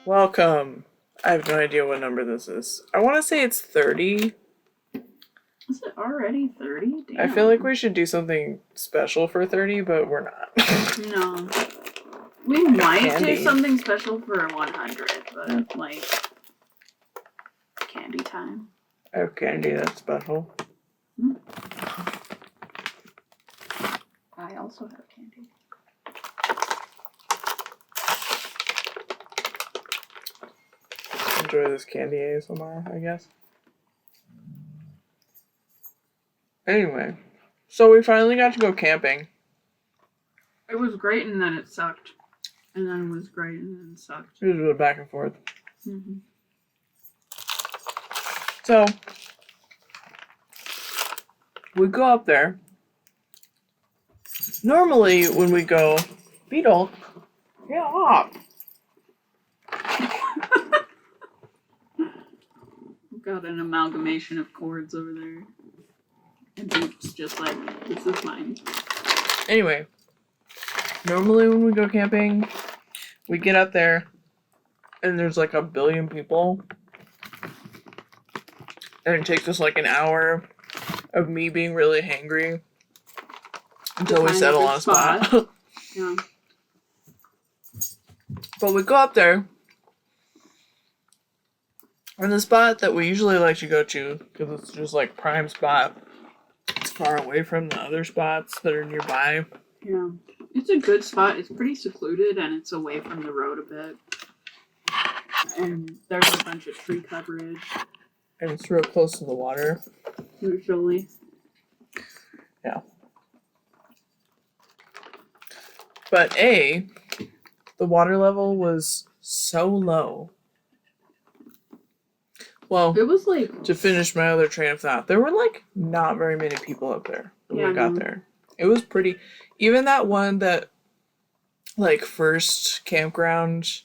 Welcome. I have no idea what number this is. I want to say it's 30. Is it already 30? Damn. I feel like we should do something special for 30, but we're not. No. We might Candy. do something special for 100, but, like, candy time. I have candy that's special. I also have candy. Enjoy this candy ASMR, I guess. Anyway, so we finally got to go camping. It was great and then it sucked. And then it was great and then it sucked. It was really back and forth. Mm-hmm. So, we go up there. Normally, when we go, Beetle, get off. We've got an amalgamation of chords over there. And Beep's just like, this is mine. Anyway, normally when we go camping, we get up there and there's like a billion people. And it takes us like an hour of me being really hangry until we settle on a spot. Yeah. But we go up there. And the spot that we usually like to go to, because it's just like prime spot, it's far away from the other spots that are nearby. Yeah. It's a good spot. It's pretty secluded and it's away from the road a bit. And there's a bunch of tree coverage. And it's real close to the water. Usually. Yeah. But the water level was so low. Well, It was like, to finish my other train of thought, there were like not very many people up there when we got there. It was pretty, even that one that like first campground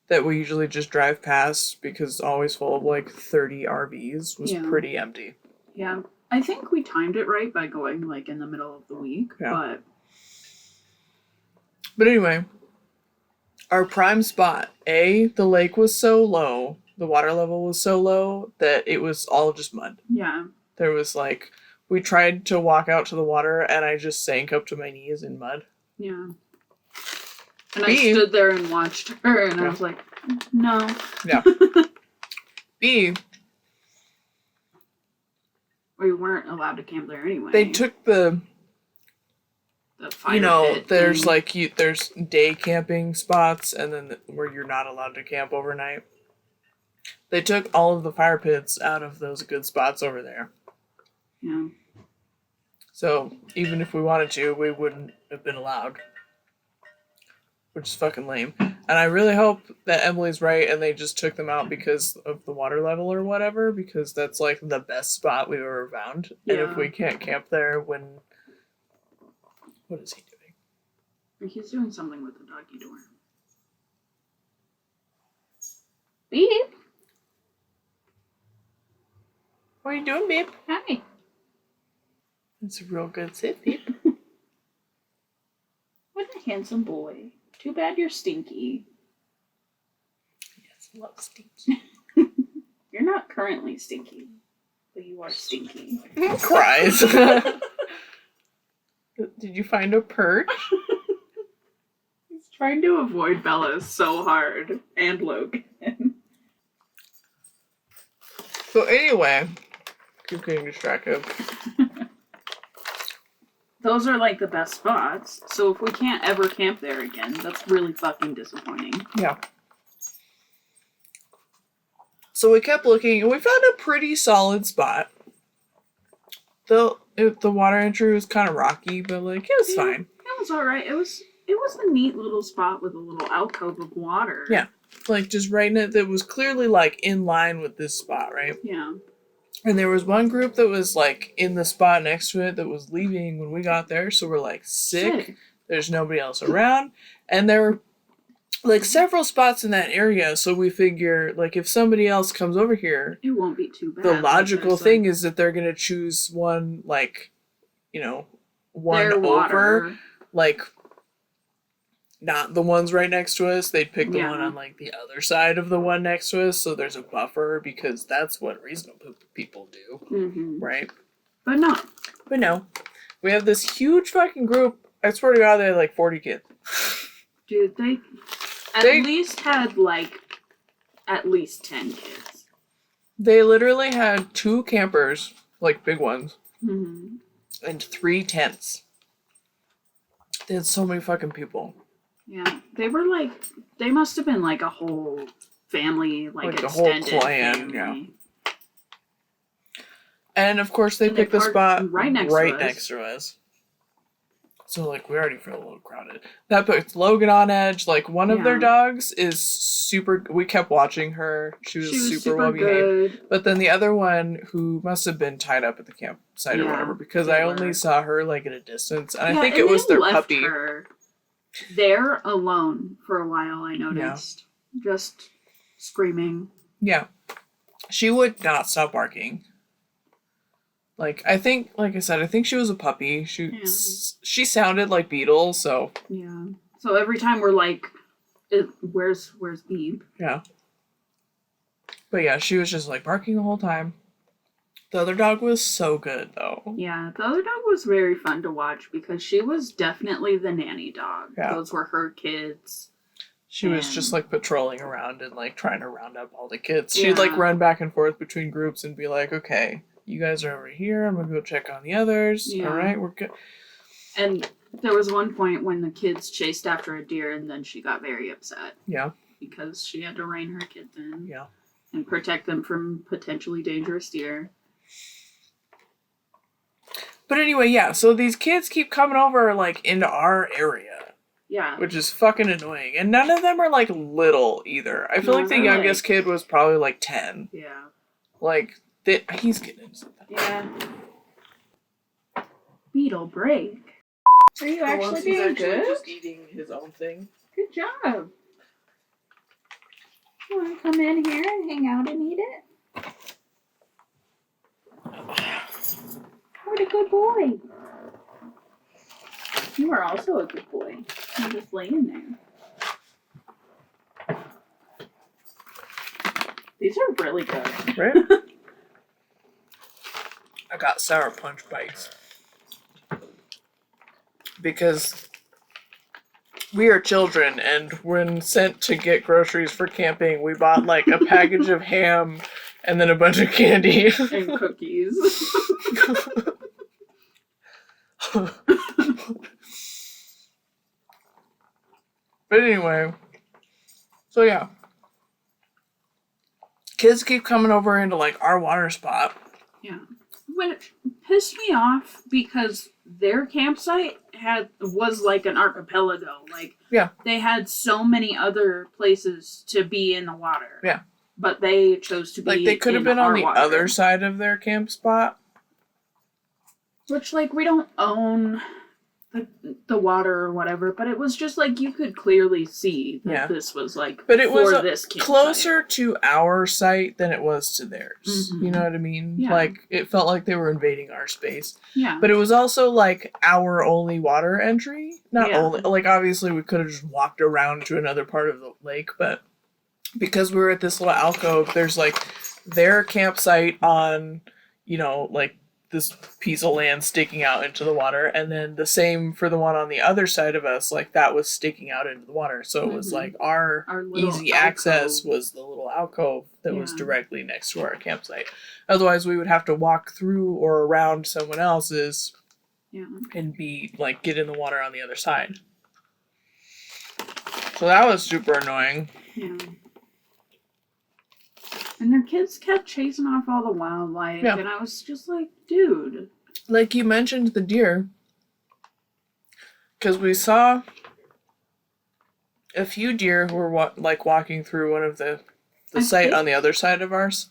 that we usually just drive past because it's always full of like 30 RVs was pretty empty. Yeah. I think we timed it right by going like in the middle of the week, But anyway, our prime spot, the lake was so low, the water level was so low that it was all just mud. Yeah. There was like, we tried to walk out to the water and I just sank up to my knees in mud. Yeah. And I stood there and watched her and I was like, no. Yeah. B, we weren't allowed to camp there anyway. they took the fire pit there's thing. like, there's day camping spots and then where you're not allowed to camp overnight. They took all of the fire pits out of those good spots over there. Yeah. So even if we wanted to, we wouldn't have been allowed. Which is fucking lame. And I really hope that Emily's right and they just took them out because of the water level or whatever, because that's like the best spot we've ever found. Yeah. And if we can't camp there when... What is he doing? He's doing something with the doggy door. Beep. What are you doing, babe? Hi. It's a real good sit, babe. What a handsome boy. Too bad you're stinky. Yes, love stinky. You're not currently stinky, but you are stinky. Cries. Did you find a perch? He's trying to avoid Bella so hard. And Logan. So anyway, keep getting distracted. Those are like the best spots. So if we can't ever camp there again, that's really fucking disappointing. Yeah. So we kept looking and we found a pretty solid spot. The water entry was kind of rocky, but like it was fine. It was alright. It was a neat little spot with a little alcove of water. Yeah. Like just right in it that was clearly like in line with this spot, right? Yeah. And there was one group that was like in the spot next to it that was leaving when we got there, so we're like sick. There's nobody else around. And there were like several spots in that area, so we figure like if somebody else comes over here, it won't be too bad. The logical thing is that they're gonna choose one like, one over. Like not the ones right next to us. They'd pick the Yeah. one on like the other side of the one next to us, so there's a buffer because that's what reasonable people do, Mm-hmm. right? But no. But no, we have this huge fucking group. I swear to God, they had like 40 kids. Dude, they at least had like at least 10 kids. They literally had 2 campers, like big ones, Mm-hmm. and 3 tents. They had so many fucking people. Yeah, they were like, they must have been like a whole family, like a whole extended clan, family. yeah. And of course, they picked the spot right next to us. So, like, we already feel a little crowded. That puts Logan on edge. Like, one of their dogs is super... We kept watching her. She was super well behaved. But then the other one, who must have been tied up at the campsite or whatever, because I only saw her, like, at a distance. And I think it was their puppy. Her there alone for a while, I noticed. Yeah. Just screaming. Yeah. She would not stop barking. Like, I think, like I said, I think she was a puppy. She sounded like Beetle, so... Yeah. So every time we're like, where's Beeb? Yeah. But yeah, she was just, like, barking the whole time. The other dog was so good, though. Yeah, the other dog was very fun to watch because she was definitely the nanny dog. Yeah. Those were her kids. She was just, like, patrolling around and, like, trying to round up all the kids. She'd, like, run back and forth between groups and be like, okay... You guys are over here. I'm going to go check on the others. Yeah. All right, we're good. And there was one point when the kids chased after a deer and then she got very upset. Yeah. Because she had to rein her kids in. Yeah. And protect them from potentially dangerous deer. But anyway, yeah. So these kids keep coming over, like, into our area. Yeah. Which is fucking annoying. And none of them are, like, little either. I feel like the youngest kid was probably, like, 10. Yeah. Like... He's getting into something. Yeah. Beetle break. Are you actually being good? Just eating his own thing. Good job. You want to come in here and hang out and eat it? What a good boy. You are also a good boy. You're just laying there. These are really good. Right? I got sour punch bites. Because we are children, and when sent to get groceries for camping, we bought like a package of ham and then a bunch of candy. And cookies. But anyway, so yeah. Kids keep coming over into like our water spot. Yeah. When it pissed me off because their campsite was like an archipelago. Like, yeah, they had so many other places to be in the water. Yeah. But they chose to be like they could have been on the water. Other side of their camp spot. Which, like, we don't own the water or whatever, but it was just like you could clearly see that this was like but it was this closer to our site than it was to theirs. Mm-hmm. You know what I mean? Yeah. Like it felt like they were invading our space. Yeah. But it was also like our only water entry. Not only, like obviously we could have just walked around to another part of the lake, but because we were at this little alcove, there's like their campsite on, you know, like this piece of land sticking out into the water, and then the same for the one on the other side of us, like that was sticking out into the water. So it was like our easy access was the little alcove that was directly next to our campsite. Otherwise we would have to walk through or around someone else's and be like get in the water on the other side. So that was super annoying. Yeah. And their kids kept chasing off all the wildlife, and I was just like, dude. Like you mentioned the deer, because we saw a few deer who were walking through one of the site on the other side of ours.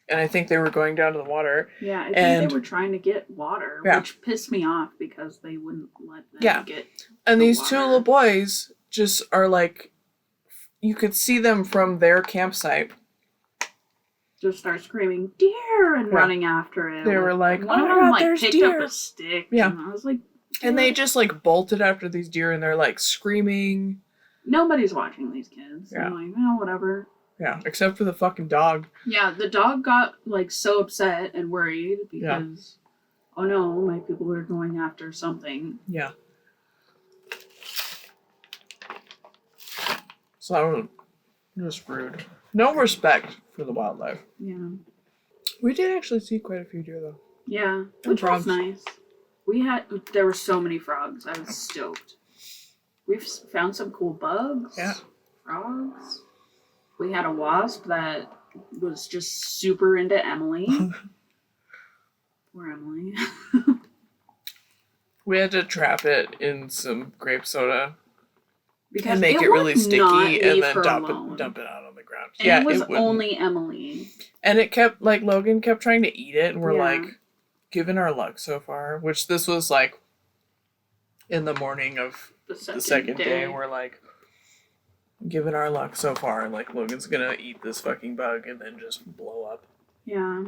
And I think they were going down to the water. Yeah, I think they were trying to get water, which pissed me off because they wouldn't let them get And these water. Two little boys just are like, you could see them from their campsite. Just start screaming, deer, and running after it. They were like, one of them like picked up a stick. Yeah. And I was like, And they just, like, bolted after these deer, and they're, like, screaming. Nobody's watching these kids. Yeah. I'm like, oh, whatever. Yeah, except for the fucking dog. Yeah, the dog got, like, so upset and worried because, oh no, my people are going after something. Yeah. So that was just rude. No respect for the wildlife. Yeah. We did actually see quite a few deer, though. Yeah, which was nice. There were so many frogs. I was stoked. We've found some cool bugs. Yeah. Frogs. We had a wasp that was just super into Emily. Poor Emily. We had to trap it in some grape soda because and make it really sticky and then dump it out on the ground. And yeah, it was only Emily. And it kept, like, Logan kept trying to eat it, and we're like, given our luck so far, which this was, like, in the morning of the second day, we're like, given our luck so far, like, Logan's gonna eat this fucking bug and then just blow up. Yeah.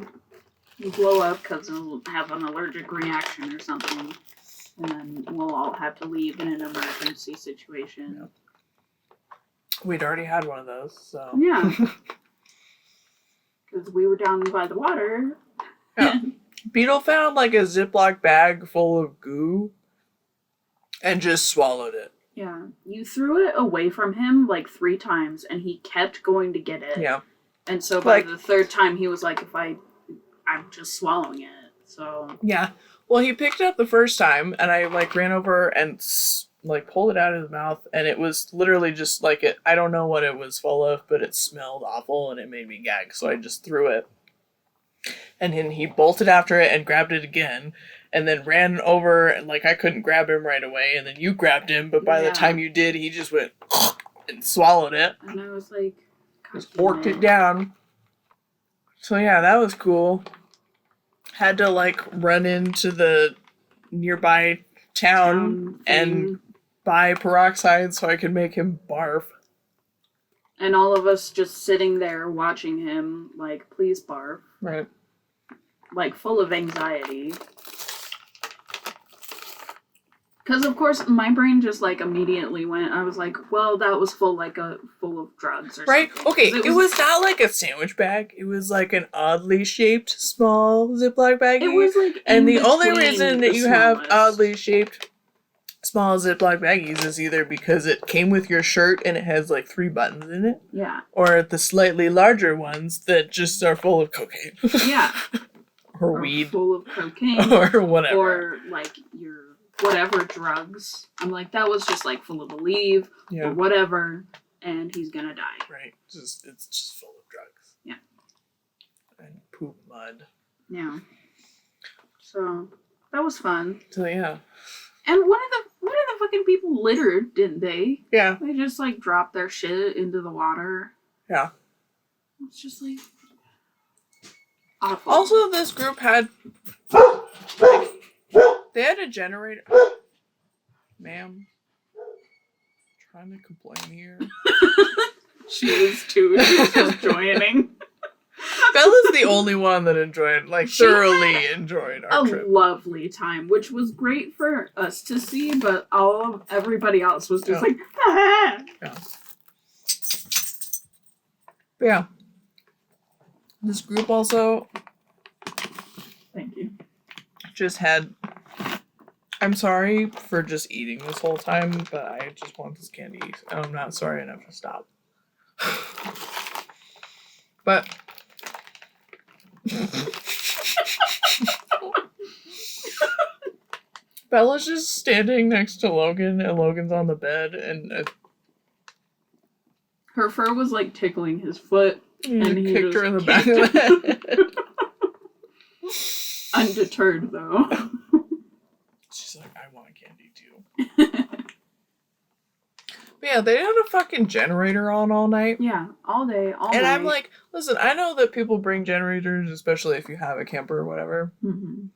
He'll blow up because he'll have an allergic reaction or something. And then we'll all have to leave in an emergency situation. Yeah. We'd already had one of those, so. Yeah. Because we were down by the water. Yeah. Beetle found, like, a Ziploc bag full of goo and just swallowed it. Yeah. You threw it away from him, like, 3 times, and he kept going to get it. Yeah. And so by the 3rd time, he was like, I'm just swallowing it. So. Yeah. Well, he picked it up the first time, and I, like, ran over and, like, pulled it out of his mouth, and it was literally just, like, I don't know what it was full of, but it smelled awful, and it made me gag, so I just threw it. And then he bolted after it and grabbed it again, and then ran over, and, like, I couldn't grab him right away, and then you grabbed him, but by the time you did, he just went and swallowed it. And I was like, just forked it down. So, yeah, that was cool. Had to, like, run into the nearby town and buy peroxide so I could make him barf. And all of us just sitting there watching him, like, please barf. Right. Like, full of anxiety. Because, of course, my brain just, like, immediately went, I was like, well, that was full of drugs or right? something. Okay, it was not like a sandwich bag. It was like an oddly shaped small Ziploc baggie. It was like, and the only reason that you have oddly shaped small Ziploc baggies is either because it came with your shirt and it has like 3 buttons in it. Yeah. Or the slightly larger ones that just are full of cocaine. Yeah. or weed. Full of cocaine. Or whatever. Or like your whatever drugs. I'm like, that was just like full of Aleve or whatever, and he's gonna die. Right. It's just full of drugs. Yeah. And poop mud. Yeah. So that was fun. So yeah. And one of the fucking people littered, didn't they? Yeah. They just like dropped their shit into the water. Yeah. It's just like awful. Also, this group had they had a generator. Ma'am, trying to complain here. She is too. She's just joining. Bella's the only one that enjoyed, like, thoroughly enjoyed our trip. A lovely time, which was great for us to see, but everybody else was just like, ah! Yeah. But yeah. This group also. Thank you. Just had. I'm sorry for just eating this whole time, but I just want this candy, and I'm not sorry enough to stop. But. Bella's just standing next to Logan, and Logan's on the bed, and her fur was like tickling his foot, and he kicked her in the back of the head. Undeterred, though. She's like, I want candy too. But yeah, they had a fucking generator on all night. Yeah, all day, all night. And I'm like, listen, I know that people bring generators, especially if you have a camper or whatever. Mm-hmm.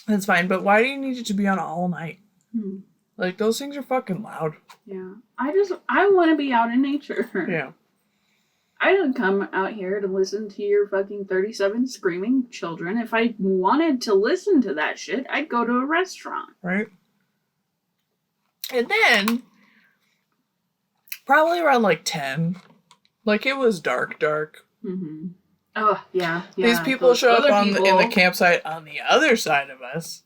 That's fine, but why do you need it to be on all night? Hmm. Like, those things are fucking loud. Yeah. I want to be out in nature. Yeah. I didn't come out here to listen to your fucking 37 screaming children. If I wanted to listen to that shit, I'd go to a restaurant. Right? And then, probably around like 10, like it was dark. Mm-hmm. Oh, yeah. These people show up in the campsite on the other side of us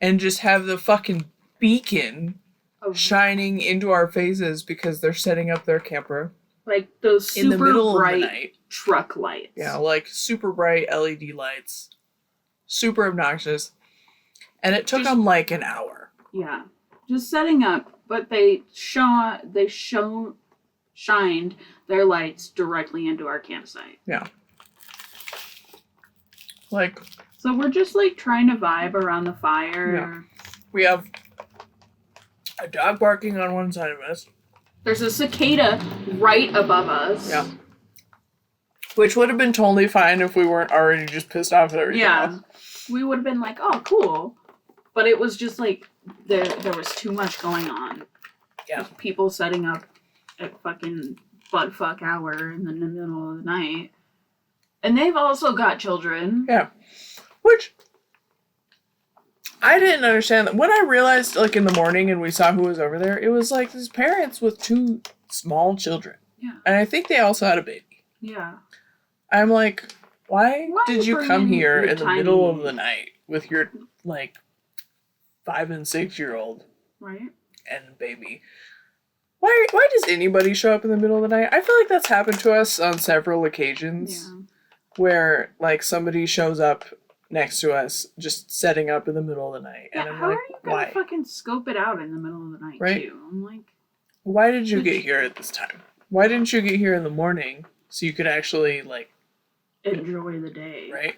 and just have the fucking beacon shining into our faces because they're setting up their camper. Like those super in the middle bright of the night. Truck lights. Yeah, like super bright LED lights. Super obnoxious. And it took them like an hour. Yeah. Just setting up, but they shined their lights directly into our campsite. Yeah. Like, so we're just like trying to vibe around the fire. Yeah. We have a dog barking on one side of us. There's a cicada right above us. Yeah. Which would have been totally fine if we weren't already just pissed off at everything else. We would have been like, oh, cool. But it was just like, there was too much going on. Yeah. There's people setting up at fucking buttfuck hour in the middle of the night. And they've also got children. Yeah. Which, I didn't understand that. When I realized, like, in the morning and we saw who was over there, it was, like, these parents with 2 small children. Yeah. And I think they also had a baby. Yeah. I'm like, why did you come here in the middle of the night with your, like, 5 and 6-year-old right and baby? Why does anybody show up in the middle of the night? I feel like that's happened to us on several occasions. Yeah. Where, like, somebody shows up next to us just setting up in the middle of the night. Yeah, and I'm how like, are you gonna fucking scope it out in the middle of the night, right? too? I'm like... Why did you get here at this time? Why didn't you get here in the morning so you could actually, like... enjoy the day. Right?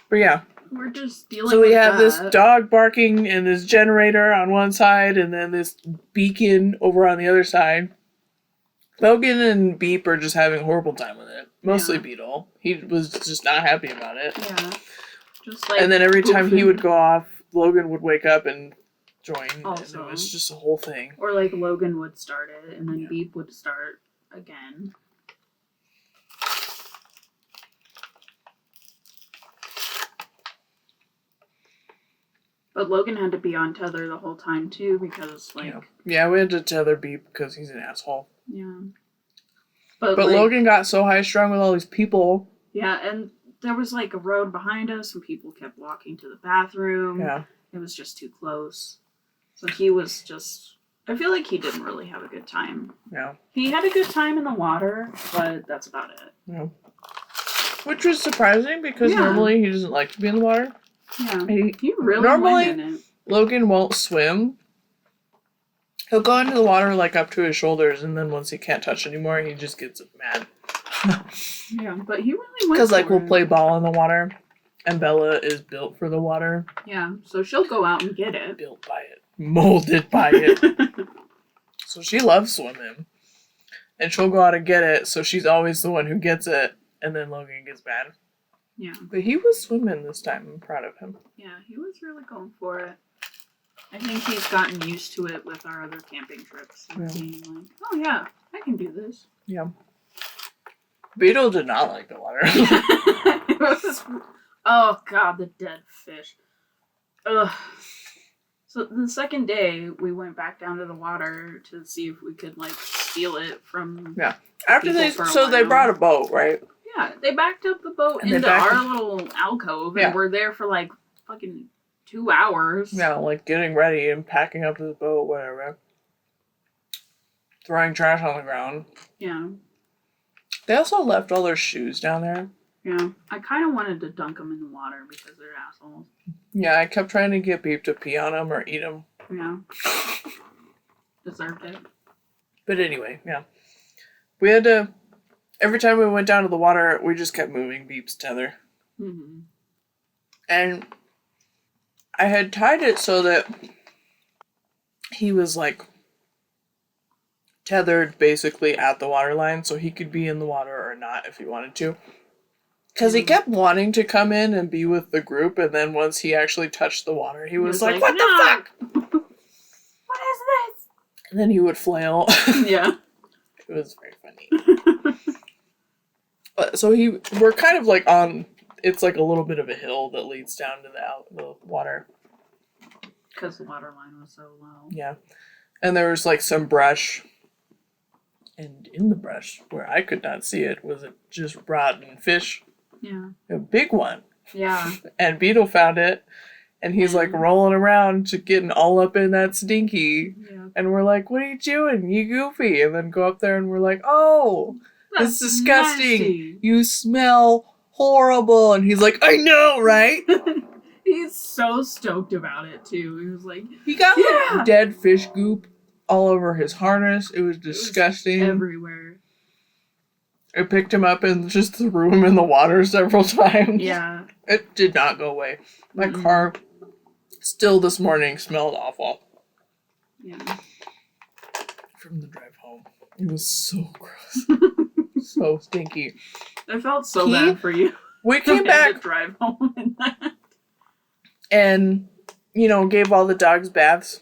But yeah. We're just dealing with So we have that. this dog barking and this generator on one side and then this beacon over on the other side. Logan and Beep are just having a horrible time with it. Mostly Beetle. He was just not happy about it. Yeah. Just like... And then every time he would go off, Logan would wake up and join. Also. And it was just a whole thing. Or like Logan would start it, and then Beep would start again. But Logan had to be on tether the whole time too, because like... Yeah, we had to tether Beep because he's an asshole. Yeah. But like, Logan got so high strung with all these people. Yeah, and there was like a road behind us and people kept walking to the bathroom. Yeah. It was just too close. So he was just... I feel like he didn't really have a good time. Yeah. He had a good time in the water, but that's about it. Yeah. Which was surprising because normally he doesn't like to be in the water. Yeah. He really normally, went in it. Logan won't swim. He'll go into the water like up to his shoulders, and then once he can't touch anymore, he just gets mad. Yeah, but he really went. Because like we'll play ball in the water, and Bella is built for the water. Yeah, so she'll go out and get it. Built by it, molded by it. So she loves swimming, and she'll go out and get it. So she's always the one who gets it, and then Logan gets mad. Yeah, but he was swimming this time. I'm proud of him. Yeah, he was really going for it. I think he's gotten used to it with our other camping trips. And being like, oh yeah, I can do this. Yeah. Beetle did not like the water. Oh god, the dead fish. Ugh. So the second day, we went back down to the water to see if we could like steal it from. Yeah. After they brought a boat, right? Yeah, they backed up the boat and into our little alcove, and we're there for like fucking 2 hours. Yeah, like getting ready and packing up the boat, whatever. Throwing trash on the ground. Yeah. They also left all their shoes down there. Yeah. I kind of wanted to dunk them in the water because they're assholes. Yeah, I kept trying to get Beep to pee on them or eat them. Yeah. Deserved it. But anyway, yeah. We had to... Every time we went down to the water, we just kept moving Beep's tether. Mm-hmm. And I had tied it so that he was, like, tethered basically at the water line, so he could be in the water or not if he wanted to. Because he kept wanting to come in and be with the group, and then once he actually touched the water, he was like, what the fuck? What is this? And then he would flail. Yeah. It was very funny. So we're kind of like on. It's like a little bit of a hill that leads down to the water. Because the water line was so low. Yeah, and there was like some brush. And in the brush, where I could not see it, was just rotten fish. Yeah. A big one. Yeah. And Beetle found it, and he's like rolling around, getting all up in that stinky. Yeah. And we're like, "What are you doing? You goofy!" And then go up there, and we're like, "Oh, that's disgusting! Nasty. You smell horrible!" And he's like, "I know, right?" He's so stoked about it too. He was like, he got like dead fish goop all over his harness. It was disgusting. It was everywhere. I picked him up and just threw him in the water several times. Yeah. It did not go away. My car still this morning smelled awful. Yeah. From the drive home. It was so gross. So stinky. I felt so bad for you. We came back. Drive home in that. And, gave all the dogs baths.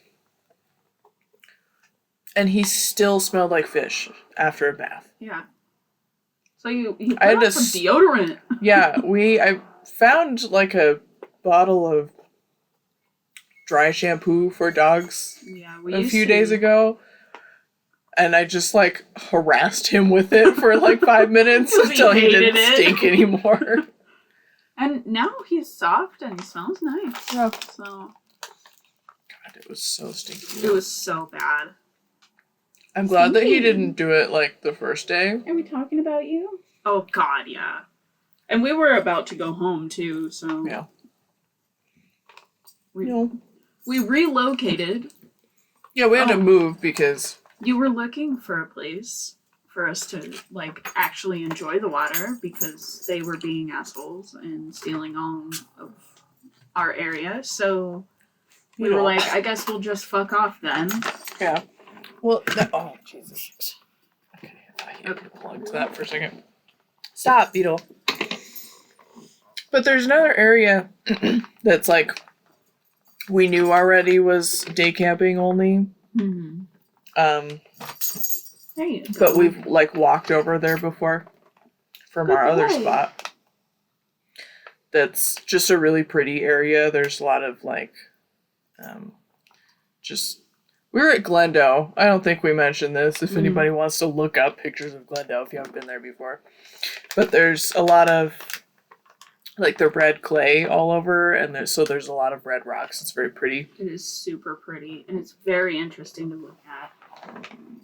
And he still smelled like fish after a bath. Yeah. So you put I had on some deodorant. Yeah, I found like a bottle of dry shampoo for dogs a few days ago. And I just like harassed him with it for like 5 minutes until he didn't stink anymore. And now he's soft and he smells nice. Yeah. So. God, it was so stinky. It was so bad. I'm glad that he didn't do it like the first day. Are we talking about you? Oh God, yeah. And we were about to go home too, so yeah. We relocated. Yeah, we had to move because you were looking for a place for us to like actually enjoy the water because they were being assholes and stealing all of our area. So we were like, I guess we'll just fuck off then. Yeah. Well, oh, Jesus. Okay, I had to plug to that for a second. Stop, Beetle. But there's another area that's like, we knew already was day camping only. Mm-hmm. There you go. But we've like walked over there before from our other spot. That's just a really pretty area. There's a lot of like, we were at Glendo. I don't think we mentioned this. If anybody wants to look up pictures of Glendo, if you haven't been there before. But there's a lot of, like, the red clay all over, and there's a lot of red rocks. It's very pretty. It is super pretty, and it's very interesting to look at.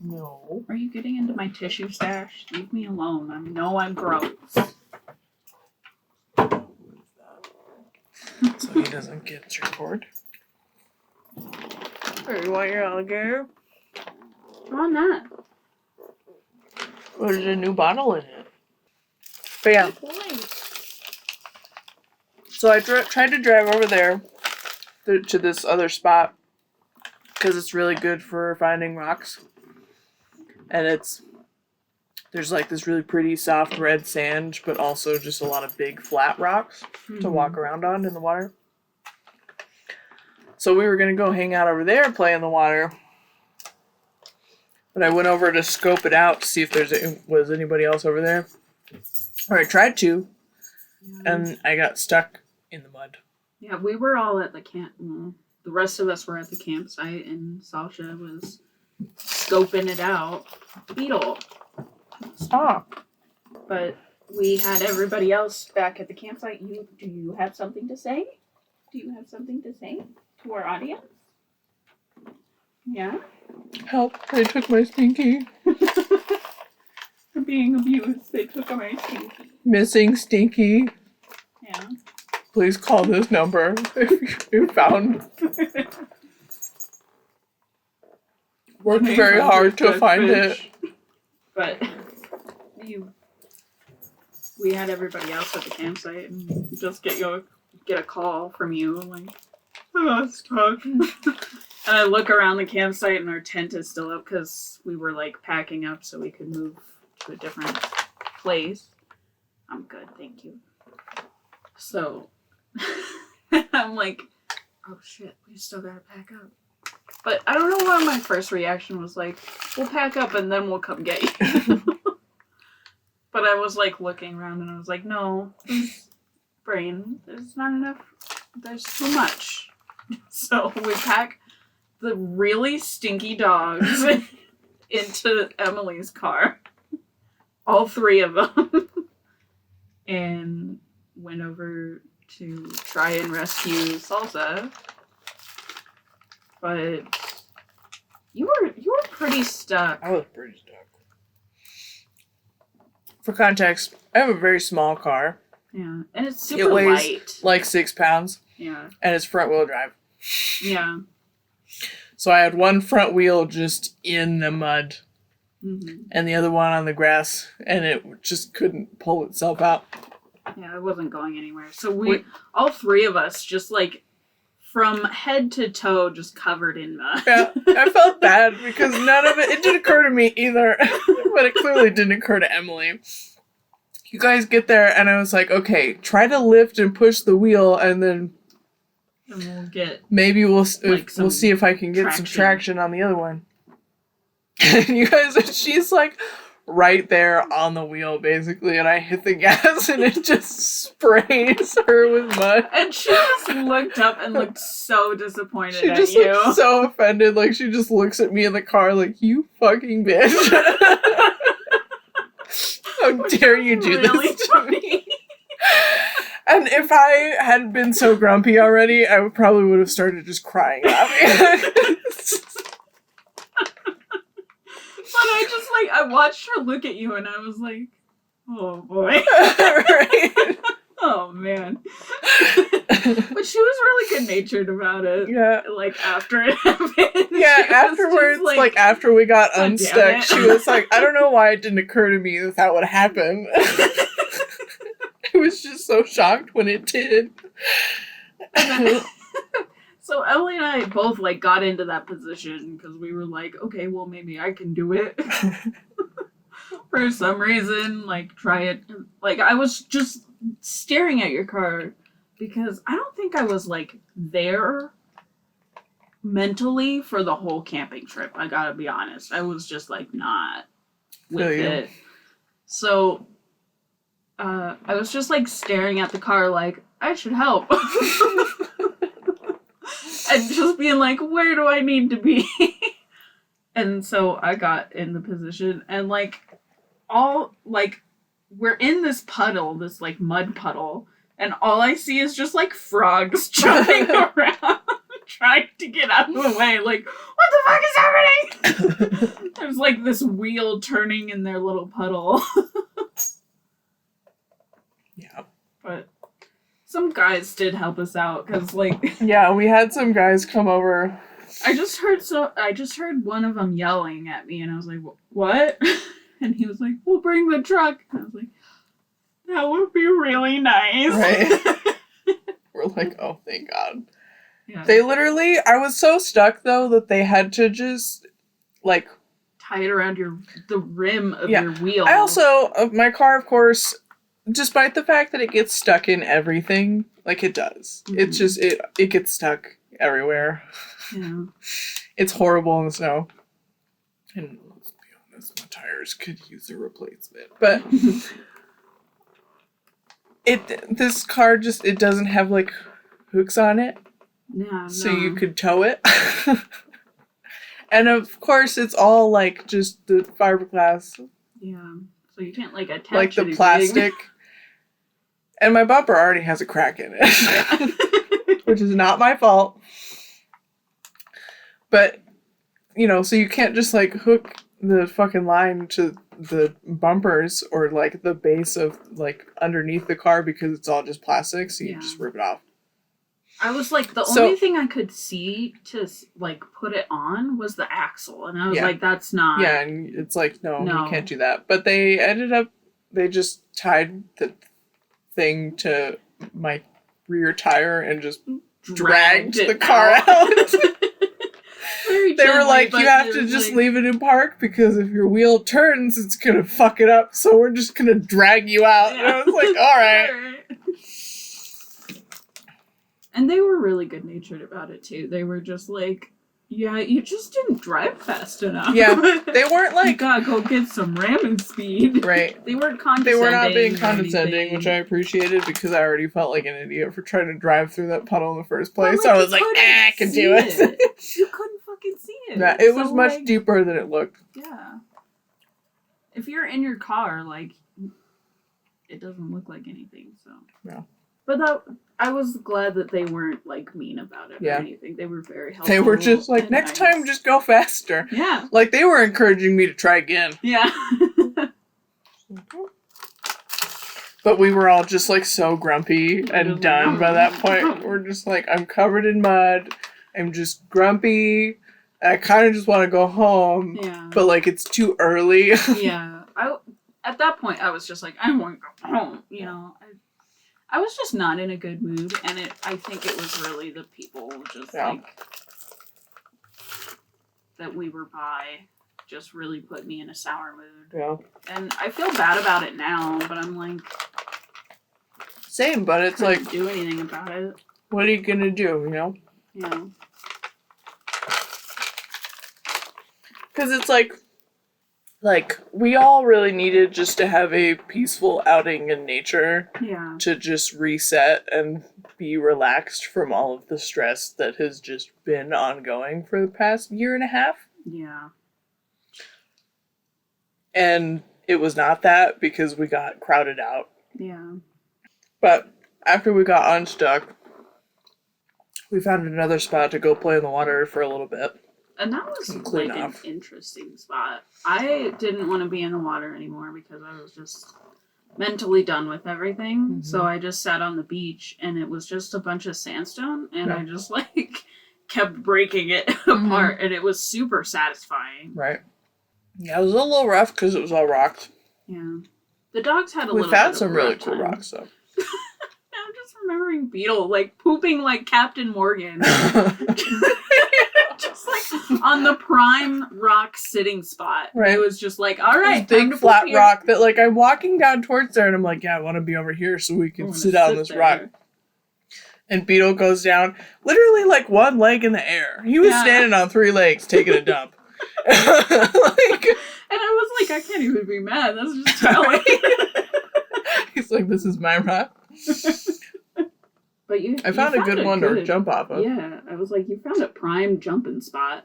No. Are you getting into my tissue stash? Leave me alone. I know I'm gross. So he doesn't get your cord. Or you want your alligator? On that. There's a new bottle in it. But yeah. So I tried to drive over there to this other spot because it's really good for finding rocks. And there's like this really pretty soft red sand, but also just a lot of big flat rocks to walk around on in the water. So we were going to go hang out over there and play in the water. But I went over to scope it out to see if was anybody else over there. Or I tried to. Yeah. And I got stuck in the mud. Yeah, we were all at the camp. Well, the rest of us were at the campsite, and Sasha was scoping it out. Beetle. Stop. But we had everybody else back at the campsite. Do you have something to say? Do you have something to say to our audience? Yeah? Help. They took my Stinky. I'm being abused. They took my Stinky. Missing Stinky. Yeah. Please call this number if you found. Worked very hard to find it. But we had everybody else at the campsite and just get a call from you like, I got stuck. And I look around the campsite and our tent is still up because we were like packing up so we could move to a different place. I'm good, thank you. So I'm like, oh shit, we still gotta pack up. But I don't know why my first reaction was like, we'll pack up and then we'll come get you. But I was like looking around and I was like, no, brain, there's not enough. There's too much. So we pack the really stinky dogs into Emily's car. All 3 of them. And went over to try and rescue Salsa. But you were pretty stuck. I was pretty stuck. For context, I have a very small car. Yeah. And it's super weighs light. like 6 pounds. Yeah. And it's front wheel drive. Yeah. So I had one front wheel just in the mud. Mm-hmm. And the other one on the grass. And it just couldn't pull itself out. Yeah, it wasn't going anywhere. So we all 3 of us, just like from head to toe, just covered in mud. Yeah, I felt bad because none of it didn't occur to me either. But it clearly didn't occur to Emily. You guys get there and I was like, okay, try to lift and push the wheel and then we'll get maybe we'll see if I can get some traction on the other one. And you guys, she's like right there on the wheel basically, and I hit the gas and it just sprays her with mud. And she just looked up and looked so disappointed She just looked so offended, like she just looks at me in the car like, you fucking bitch. How dare you do this to me? And if I hadn't been so grumpy already, I probably would have started just crying laughing. But I watched her look at you and I was like, oh boy. Right? Oh man. But she was really good natured about it. Yeah. Like after it happened. Yeah, afterwards, like after we got unstuck, she was like, I don't know why it didn't occur to me that would happen. I was just so shocked when it did. So Emily and I both like got into that position because we were like, okay, well maybe I can do it. For some reason, like try it. Like I was just staring at your car because I don't think I was like there mentally for the whole camping trip. I gotta be honest. I was just like not with it. So I was just like staring at the car like I should help. And just being like, where do I need to be? And so I got in the position and like we're in this puddle, this like mud puddle, and all I see is just like frogs jumping around trying to get out of the way. Like, what the fuck is happening? There's like this wheel turning in their little puddle. Yeah. But some guys did help us out because like yeah, we had some guys come over. I just heard one of them yelling at me and I was like, what? And he was like, we'll bring the truck. And I was like, that would be really nice. Right. We're like, oh, thank God. Yeah. They literally, I was so stuck though that they had to just like tie it around the rim of your wheel. I also, my car, of course, despite the fact that it gets stuck in everything, like it does. Mm-hmm. It's just, it gets stuck everywhere. Yeah. It's horrible in the snow. And let's be honest, my tires could use a replacement. But this car just, it doesn't have like hooks on it. Yeah. So you could tow it. And of course it's all like just the fiberglass. Yeah. So you can't like attach like the anything. plastic. And my bumper already has a crack in it. Which is not my fault. But, you know, so you can't just like hook the fucking line to the bumpers or like the base of like underneath the car because it's all just plastic, so you just rip it off. I was like, the only thing I could see to like put it on was the axle, and I was like, that's not. Yeah, and it's like, no, you can't do that. But they just tied the thing to my rear tire and just dragged the car out. They were like, you have to just leave it in park because if your wheel turns, it's gonna fuck it up. So we're just gonna drag you out. Yeah. And I was like, all right. And they were really good natured about it too. They were just like, Yeah, you just didn't drive fast enough. Yeah, they weren't You like... gotta go get some ramming speed. Right. They weren't They condescending. were not being or condescending, anything. which I appreciated because I already felt like an idiot for trying to drive through that puddle in the first Well, place. like, I you was like, couldn't I can see do it. You couldn't fucking see it. Yeah, it was So, much like, deeper than it looked. Yeah. If you're in your car, like, it doesn't look like anything, so. Yeah. But I was glad that they weren't, like, mean about it or anything. They were very helpful. They were just like, and next nice. time, just go faster. Yeah. Like, they were encouraging me to try again. Yeah. But we were all just, like, so grumpy and done by that point. We're just like, I'm covered in mud. I'm just grumpy. I kind of just want to go home. Yeah. But, like, it's too early. Yeah. At that point, I was just like, I want to go home. You know, I was just not in a good mood, and I think it was really the people just like that we were by just really put me in a sour mood. Yeah. And I feel bad about it now, but I'm like, same, but it's couldn't like, do anything about it. What are you gonna do? You know? Yeah. Because it's like we all really needed just to have a peaceful outing in nature. Yeah. To just reset and be relaxed from all of the stress that has just been ongoing for the past year and a half. Yeah. And it was not that because we got crowded out. Yeah. But after we got unstuck, we found another spot to go play in the water for a little bit. And that was like an interesting spot. I didn't want to be in the water anymore because I was just mentally done with everything. Mm-hmm. So I just sat on the beach and it was just a bunch of sandstone and I just like kept breaking it apart and it was super satisfying. Yeah, it was a little rough because it was all rocks. Yeah. The dogs had a we little found bit some of really rough cool time. rocks though. I'm just remembering Beetle like pooping like Captain Morgan. Just like on the prime rock sitting spot. Right. It was just like, all right, this big flat rock that like I'm walking down towards there and I'm like, yeah, I want to be over here so we can sit on this rock. And Beetle goes down literally like one leg in the air. He was standing on 3 legs taking a dump. And I was like, I can't even be mad. That's just telling. He's like, this is my rock. But I found a good one to jump off of. Yeah, I was like, you found a prime jumping spot,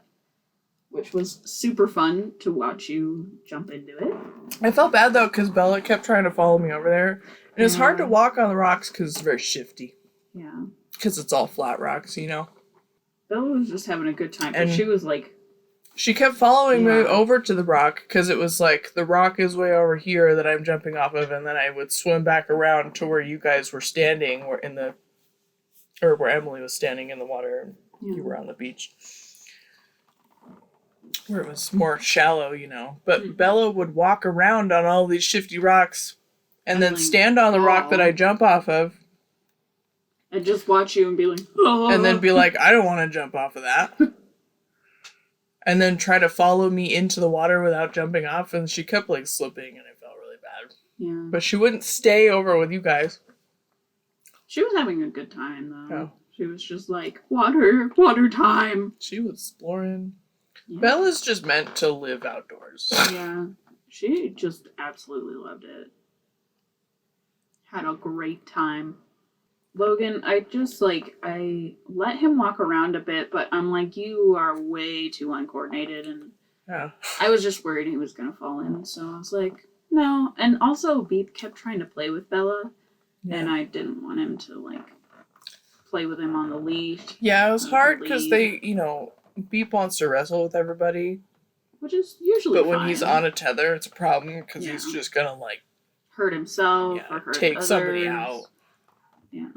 which was super fun to watch you jump into it. I felt bad though because Bella kept trying to follow me over there, and it's hard to walk on the rocks because it's very shifty. Yeah, because it's all flat rocks, you know. Bella was just having a good time, and she was like, she kept following me over to the rock because it was like the rock is way over here that I'm jumping off of, and then I would swim back around to where you guys were standing, or where Emily was standing in the water and you were on the beach. Where it was more shallow, you know. But Bella would walk around on all these shifty rocks and then stand on the rock that I jump off of. And just watch you and be like, oh. And then be like, I don't want to jump off of that. And then try to follow me into the water without jumping off. And she kept like slipping and I felt really bad. Yeah. But she wouldn't stay over with you guys. She was having a good time, though. Oh. She was just like, water time. She was exploring. Yeah. Bella's just meant to live outdoors. Yeah. She just absolutely loved it. Had a great time. Logan, I let him walk around a bit, but I'm like, you are way too uncoordinated, and I was just worried he was going to fall in, so I was like, no. And also, Beep kept trying to play with Bella. Yeah. And I didn't want him to, like, play with him on the leash. Yeah, it was hard because they, you know, Beep wants to wrestle with everybody. Which is usually But when he's on a tether, it's a problem because he's just going to, like... hurt himself or hurt take others. Somebody out. Yeah.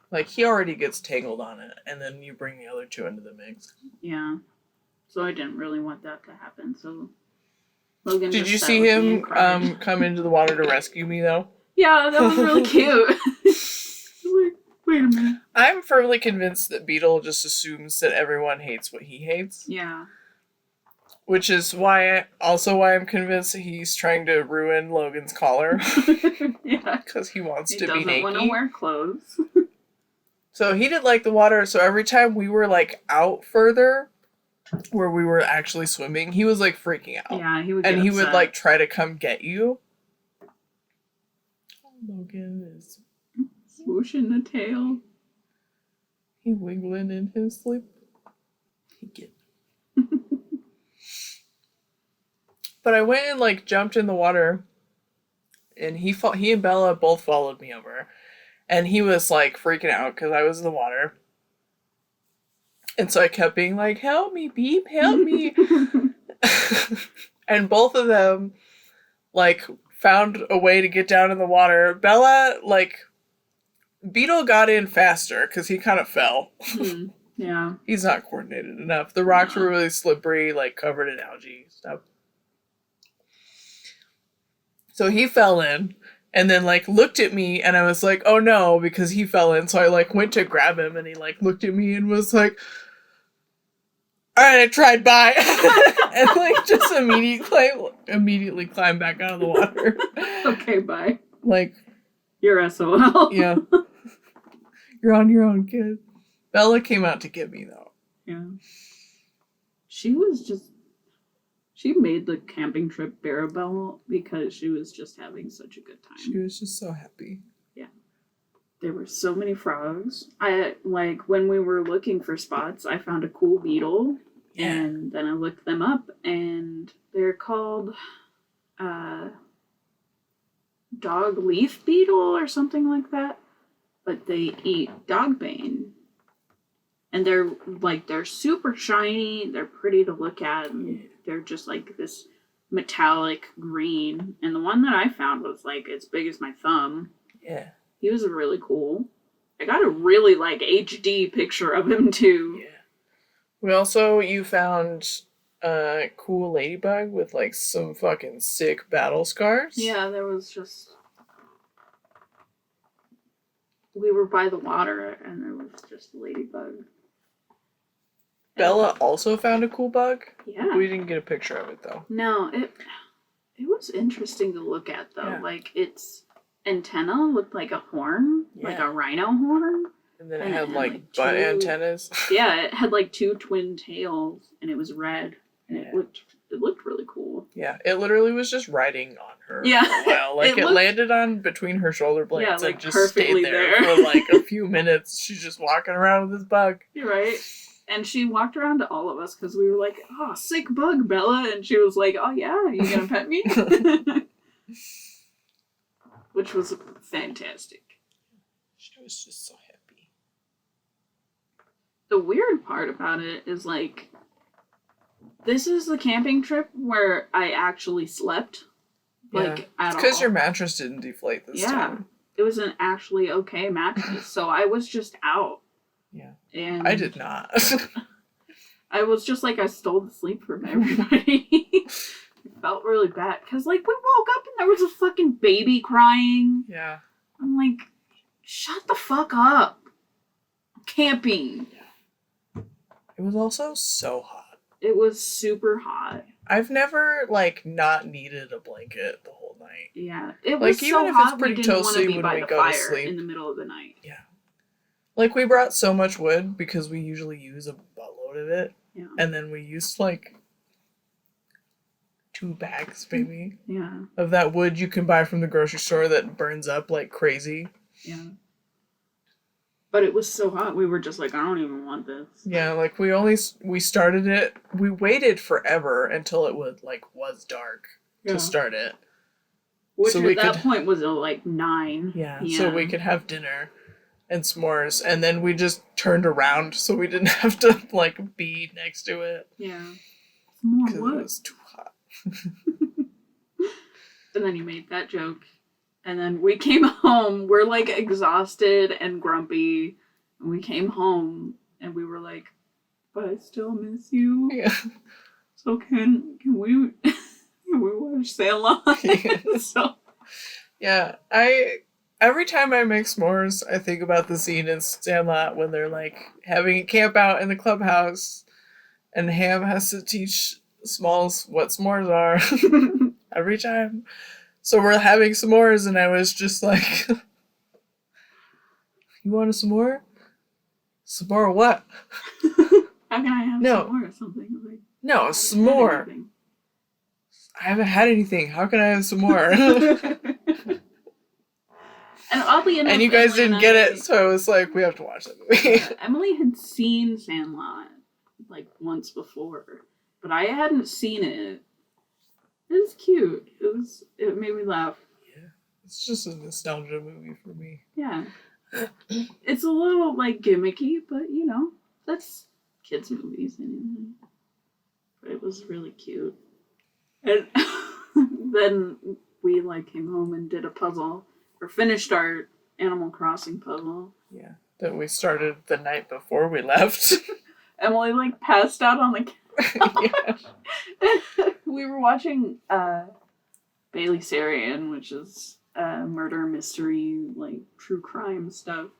Like, he already gets tangled on it, and then you bring the other two into the mix. Yeah. So I didn't really want that to happen, so... Logan Did you see him come into the water to rescue me, though? Yeah, that was really cute. Like, wait a minute. I'm firmly convinced that Beetle just assumes that everyone hates what he hates. Yeah. Which is why I'm convinced that he's trying to ruin Logan's collar. Yeah. Because he wants to be naked. He doesn't want to wear clothes. So he didn't like the water, so every time we were, like, out further, where we were actually swimming, he was like freaking out. Yeah, he would and get he upset. would like try to come get you. Logan is swooshing the tail. He wiggling in his sleep. He get. But I went and like jumped in the water, and he and Bella both followed me over, and he was like freaking out because I was in the water, and so I kept being like, "Help me, Beep, help me!" And both of them like found a way to get down in the water. Bella like Beetle got in faster because he kind of fell. Yeah. He's not coordinated enough. The rocks were really slippery, like covered in algae stuff. So he fell in and then like looked at me, and I was like, oh no, because he fell in. So I like went to grab him, and he like looked at me and was like, all right, I tried, bye. And like just immediately climbed back out of the water. Okay, bye. Like, you're SOL. Yeah. You're on your own, kid. Bella came out to get me though. Yeah. She made the camping trip bearable because she was just having such a good time. She was just so happy. Yeah. There were so many frogs. When we were looking for spots, I found a cool beetle. Yeah. And then I looked them up, and they're called dog leaf beetle or something like that. But they eat dogbane. And they're super shiny, they're pretty to look at, and they're just like this metallic green. And the one that I found was like as big as my thumb. Yeah. He was really cool. I got a really like HD picture of him too. Yeah. You found a cool ladybug with like some fucking sick battle scars. Yeah, there was just... We were by the water, and there was just a ladybug. Bella also found a cool bug? Yeah. We didn't get a picture of it, though. No, it was interesting to look at, though. Yeah. Like, its antenna looked like a horn, like a rhino horn. And then it had like butt antennas. Yeah, it had, like, 2 twin tails, and it was red. And it looked really cool. Yeah, it literally was just riding on her for a while. Like, it landed on between her shoulder blades and just stayed there for, like, a few minutes. She's just walking around with this bug. You're right. And she walked around to all of us because we were like, oh, sick bug, Bella. And she was like, oh, yeah, you gonna pet me? Which was fantastic. She was just so happy. The weird part about it is, like, this is the camping trip where I actually slept. Like, at all. It's because your mattress didn't deflate this time. It was an actually okay mattress. So I was just out. Yeah. And I did not. I was just like, I stole the sleep from everybody. It felt really bad. Because, like, we woke up and there was a fucking baby crying. Yeah. I'm like, shut the fuck up. I'm camping. It was also so hot. It was super hot. I've never, like, not needed a blanket the whole night. Yeah. It was so hot, even if it's pretty we didn't want to toasty be when by we the go to fire sleep. in the middle of the night. Yeah. Like, we brought so much wood because we usually use a buttload of it. Yeah. And then we used, like, 2 bags, maybe. Yeah. Of that wood you can buy from the grocery store that burns up like crazy. Yeah. But it was so hot, we were just like, I don't even want this. Yeah, like, we started it, we waited forever until it was dark to start it. Which so at that point was like 9 Yeah, p.m. so we could have dinner and s'mores, and then we just turned around so we didn't have to, like, be next to it. Yeah. More wood. It was too hot. And then you made that joke. And then we came home, we're, like, exhausted and grumpy. And we came home, and we were like, but I still miss you. Yeah. So can we watch Sandlot? So. Yeah, every time I make s'mores, I think about the scene in Sandlot when they're, like, having a camp out in the clubhouse, and Ham has to teach Smalls what s'mores are every time. So we're having s'mores, and I was just like, you want a s'more? S'more what? How can I have No. some more or something? Like, No, some more. I haven't had anything. How can I have some more? And oddly enough, and you guys Emily didn't and get I- it, so I was like, we have to watch that movie. Emily had seen Sandlot like once before, but I hadn't seen it. It was cute. It made me laugh. Yeah, it's just a nostalgia movie for me. Yeah. It's a little like gimmicky, but you know, that's kids' movies anyway. But it was really cute. And then we like came home and did a puzzle, or finished our Animal Crossing puzzle. Yeah. That we started the night before we left. Emily like passed out on the couch. Yeah. We were watching Bailey Sarian, which is murder mystery, like true crime stuff.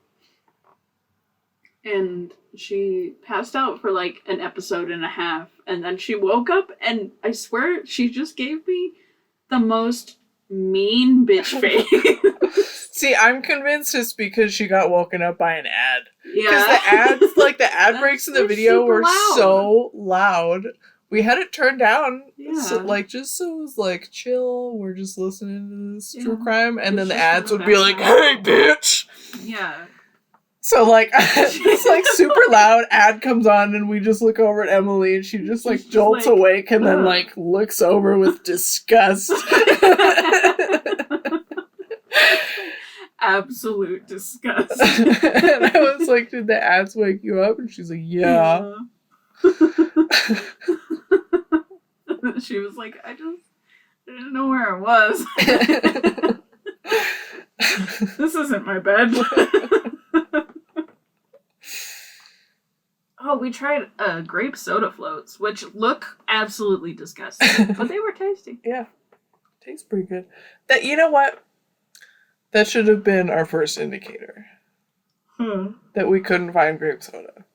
And she passed out for like an episode and a half, and then she woke up, and I swear she just gave me the most mean bitch face. See, I'm convinced it's because she got woken up by an ad. Yeah. Because the ad breaks in the video were so loud. We had it turned down, so, like, just so it was like chill. We're just listening to this true crime, and then the ads would be like, "Hey, bitch!" Yeah. So like, this like super loud ad comes on, and we just look over at Emily, and she just like jolts like, awake, and then like looks over with disgust. Absolute disgust. And I was like, "Did the ads wake you up?" And she's like, "Yeah." She was like, I didn't know where I was. This isn't my bed. Oh, we tried grape soda floats, which look absolutely disgusting, but they were tasty. Yeah, tastes pretty good. That, you know what? That should have been our first indicator. That we couldn't find grape soda.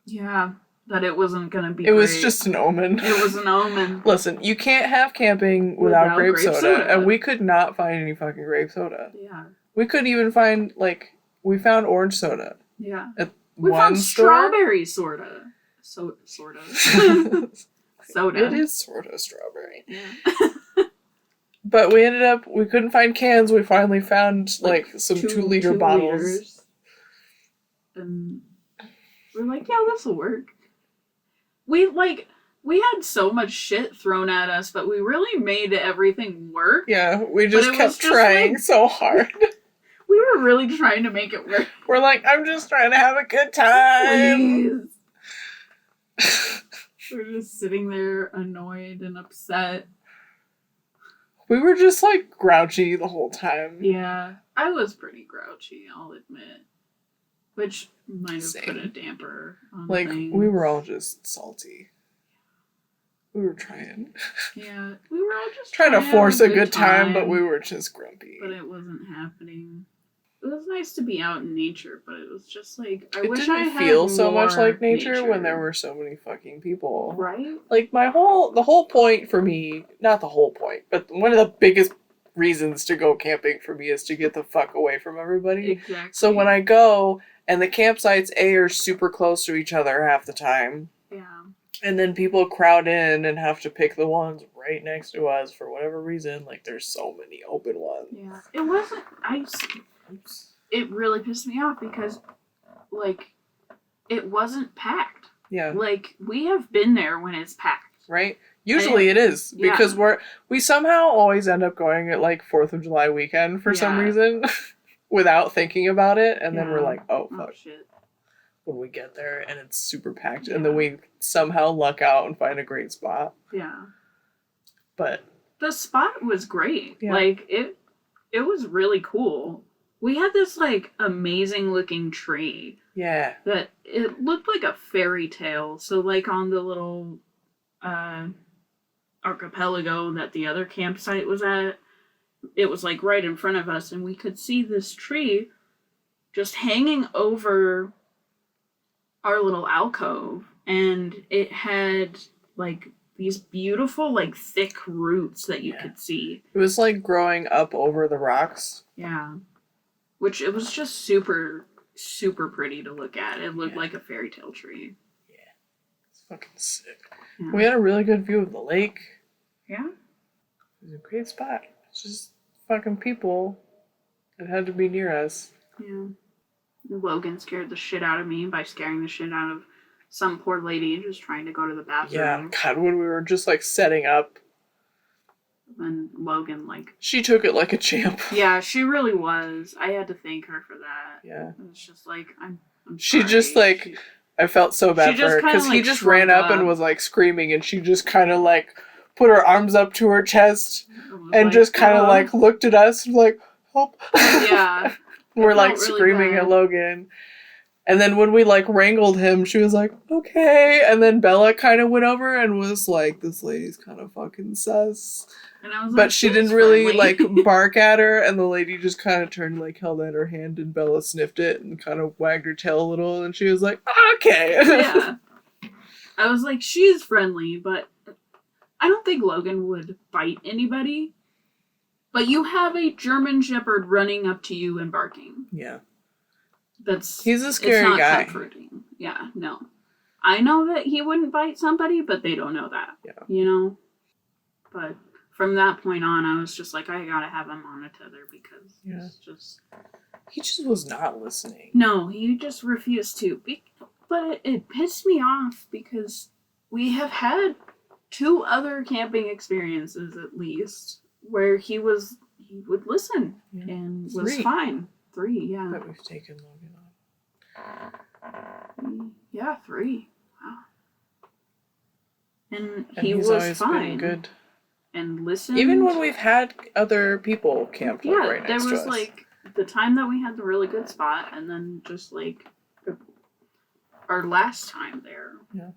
Yeah, that it wasn't gonna be. It was just an omen. It was an omen. Listen, you can't have camping without grape soda, and we could not find any fucking grape soda. Yeah. We couldn't even find, like, we found orange soda. Yeah. At we found strawberry soda. Soda. Soda. It is sort of strawberry. Yeah. But we couldn't find cans. We finally found, like some 2-liter bottles. Liters. And we're like, yeah, this'll work. We had so much shit thrown at us, but we really made everything work. Yeah, we just kept trying so hard. We were really trying to make it work. We're like, I'm just trying to have a good time. Please. We're just sitting there annoyed and upset. We were just like grouchy the whole time. Yeah, I was pretty grouchy, I'll admit. Which might have put a damper on things. We were all just salty. We were trying. Yeah, we were all just trying to force a good time, but we were just grumpy. But it wasn't happening. It was nice to be out in nature, but it was just like, I wish didn't I had feel so more much like nature when there were so many fucking people. Right? Like the whole point for me, not the whole point, but one of the biggest reasons to go camping for me is to get the fuck away from everybody. Exactly. So when I go, and the campsites are super close to each other half the time. Yeah. And then people crowd in and have to pick the ones right next to us for whatever reason. Like, there's so many open ones. Yeah. It wasn't... It really pissed me off because, like, it wasn't packed. Yeah. Like, we have been there when it's packed. Right? Usually it is. Yeah. Because we somehow always end up going at, like, 4th of July weekend for some reason. Without thinking about it. And then we're like, oh, fuck. Oh, shit. When we get there and it's super packed. And then we somehow luck out and find a great spot. Yeah. But the spot was great. Yeah. Like, it was really cool. We had this, like, amazing looking tree. Yeah. That it looked like a fairy tale. So, like, on the little archipelago that the other campsite was at, it was, like, right in front of us, and we could see this tree just hanging over our little alcove. And it had, like, these beautiful, like, thick roots that you could see. It was, like, growing up over the rocks. Yeah. Which, it was just super, super pretty to look at. It looked like a fairy tale tree. Yeah. fucking sick. Yeah. We had a really good view of the lake. Yeah. It was a great spot. It's just fucking people that had to be near us. Yeah. Logan scared the shit out of me by scaring the shit out of some poor lady just trying to go to the bathroom. Yeah, God, when we were just like setting up. And Logan, like... She took it like a champ. Yeah, she really was. I had to thank her for that. Yeah. It was just like, I'm she sorry. just like... I felt so bad for her because he just ran up and was like screaming, and she just kind of like put her arms up to her chest and like, just kind of like looked at us like, help. Yeah. We're like really screaming at Logan. And then when we like wrangled him, she was like, okay. And then Bella kind of went over and was like, this lady's kind of fucking sus. And I was but she didn't really like bark at her, and the lady just kind of turned, like held out her hand, and Bella sniffed it and kind of wagged her tail a little, and she was like, okay. Yeah. I was like, she's friendly, but I don't think Logan would bite anybody. But you have a German Shepherd running up to you and barking. Yeah. He's a scary guy. Comforting. Yeah, no. I know that he wouldn't bite somebody, but they don't know that. Yeah. You know? But from that point on, I was just like, I gotta have him on a tether because it's just... He just was not listening. No, he just refused to. But it pissed me off because we have had 2 other camping experiences at least where he would listen and was fine. 3, yeah. That we've taken Logan on. Yeah, 3. Wow. And he he's was always fine. Been good. And listened. Even when we've had other people camp right next to us. There was like the time that we had the really good spot, and then just like our last time there. Yeah.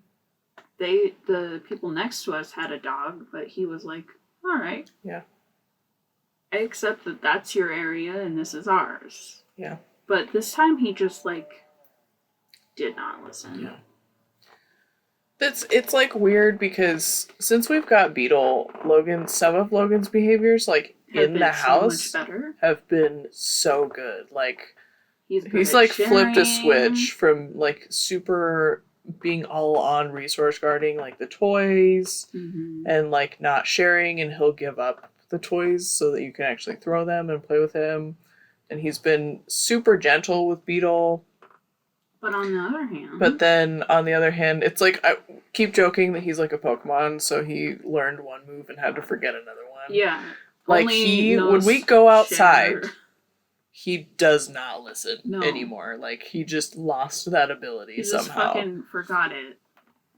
The people next to us had a dog, but he was like, all right. Yeah. I accept that that's your area and this is ours. Yeah. But this time he just like did not listen. Yeah. It's like weird because since we've got Beetle, some of Logan's behaviors like in the house have been so good. Like he's like flipped a switch from like super being all on resource guarding like the toys and like not sharing, and he'll give up the toys so that you can actually throw them and play with him. And he's been super gentle with Beetle. But on the other hand, it's like I keep joking that he's like a Pokemon, so he learned one move and had to forget another one. Yeah. Like when we go outside, he does not listen anymore. Like he just lost that ability somehow. He just fucking forgot it.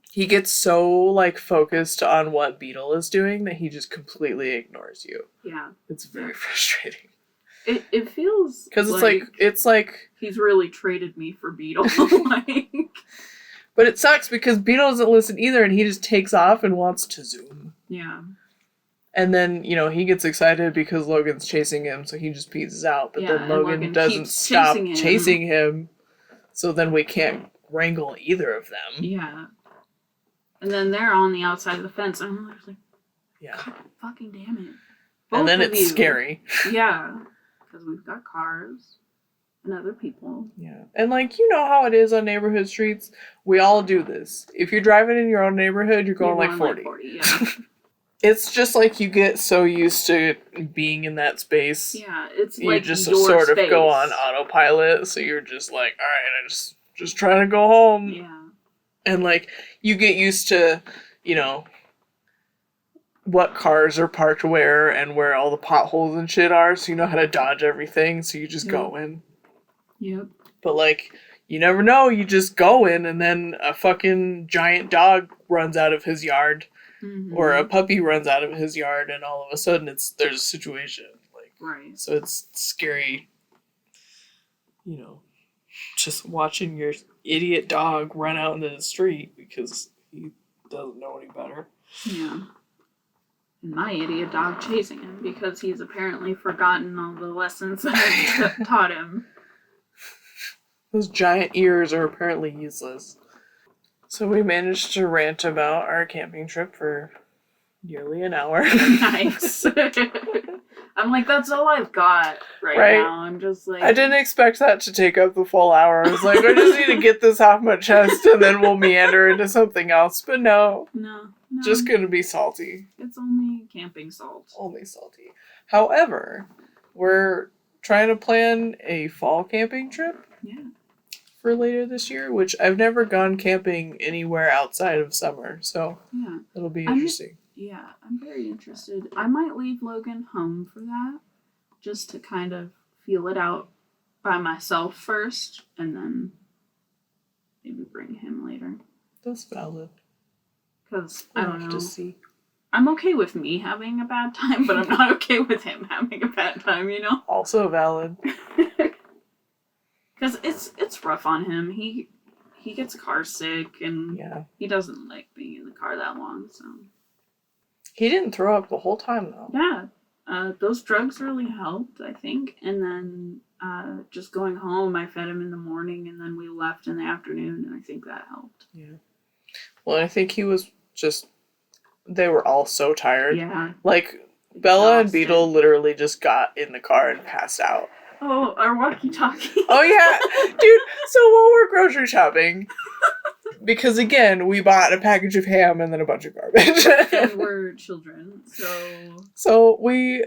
He gets so like focused on what Beetle is doing that he just completely ignores you. Yeah. It's very frustrating. It feels because it's like he's really traded me for Beetle. But it sucks because Beetle doesn't listen either, and he just takes off and wants to zoom. Yeah. And then, he gets excited because Logan's chasing him, so he just peaces out. But then Logan doesn't stop chasing him, so then we can't wrangle either of them. Yeah. And then they're on the outside of the fence, and I'm like, yeah, God fucking damn it. And then it's scary. Yeah. Because we've got cars and other people. Yeah. And how it is on neighborhood streets? We all do this. If you're driving in your own neighborhood, you're going like 40. Yeah. It's just like you get so used to being in that space. Yeah, it's you like just your sort space. of go on autopilot, so you're just like, all right, I'm just trying to go home. Yeah. And you get used to, what cars are parked where and where all the potholes and shit are, so you know how to dodge everything, so you just go in. Yep. But you never know, you just go in and then a fucking giant dog runs out of his yard. Mm-hmm. Or a puppy runs out of his yard, and all of a sudden there's a situation. Right. So it's scary, just watching your idiot dog run out into the street because he doesn't know any better. Yeah. And my idiot dog chasing him because he's apparently forgotten all the lessons that I taught him. Those giant ears are apparently useless. So we managed to rant about our camping trip for nearly an hour. Nice. I'm like, that's all I've got right now. I'm just like... I didn't expect that to take up the full hour. I was like, I just need to get this off my chest and then we'll meander into something else. But no. Just gonna be salty. It's only camping salt. Only salty. However, we're trying to plan a fall camping trip. Yeah. For later this year, which I've never gone camping anywhere outside of summer, so yeah, it'll be interesting. I'm very interested. I might leave Logan home for that, just to kind of feel it out by myself first, and then maybe bring him later. That's valid. Because, I don't know. To see. I'm okay with me having a bad time, but I'm not okay with him having a bad time, you know? Also valid. Because it's rough on him. He gets car sick, and he doesn't like being in the car that long, so... He didn't throw up the whole time, though. Yeah. Those drugs really helped, I think. And then just going home, I fed him in the morning, and then we left in the afternoon, and I think that helped. Yeah. Well, I think he was just... They were all so tired. Yeah. Like, Bella and Beetle literally just got in the car and passed out. Oh, our walkie-talkie. Oh, yeah. Dude, so while we're grocery shopping, because, again, we bought a package of ham and then a bunch of garbage. And we're children, so... So, we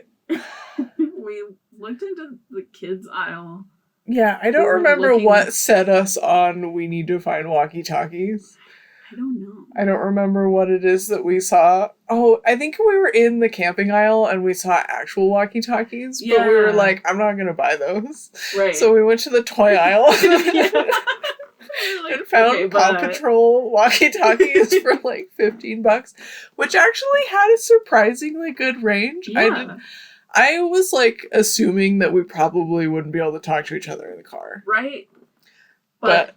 looked into the kids' aisle. Yeah, I don't remember what set us on we need to find walkie-talkies. I don't know. I don't remember what it is that we saw. Oh, I think we were in the camping aisle and we saw actual walkie-talkies, but we were like, I'm not going to buy those. Right. So we went to the toy aisle and found Paw Patrol walkie-talkies for like $15, which actually had a surprisingly good range. Yeah. I was like assuming that we probably wouldn't be able to talk to each other in the car. Right. But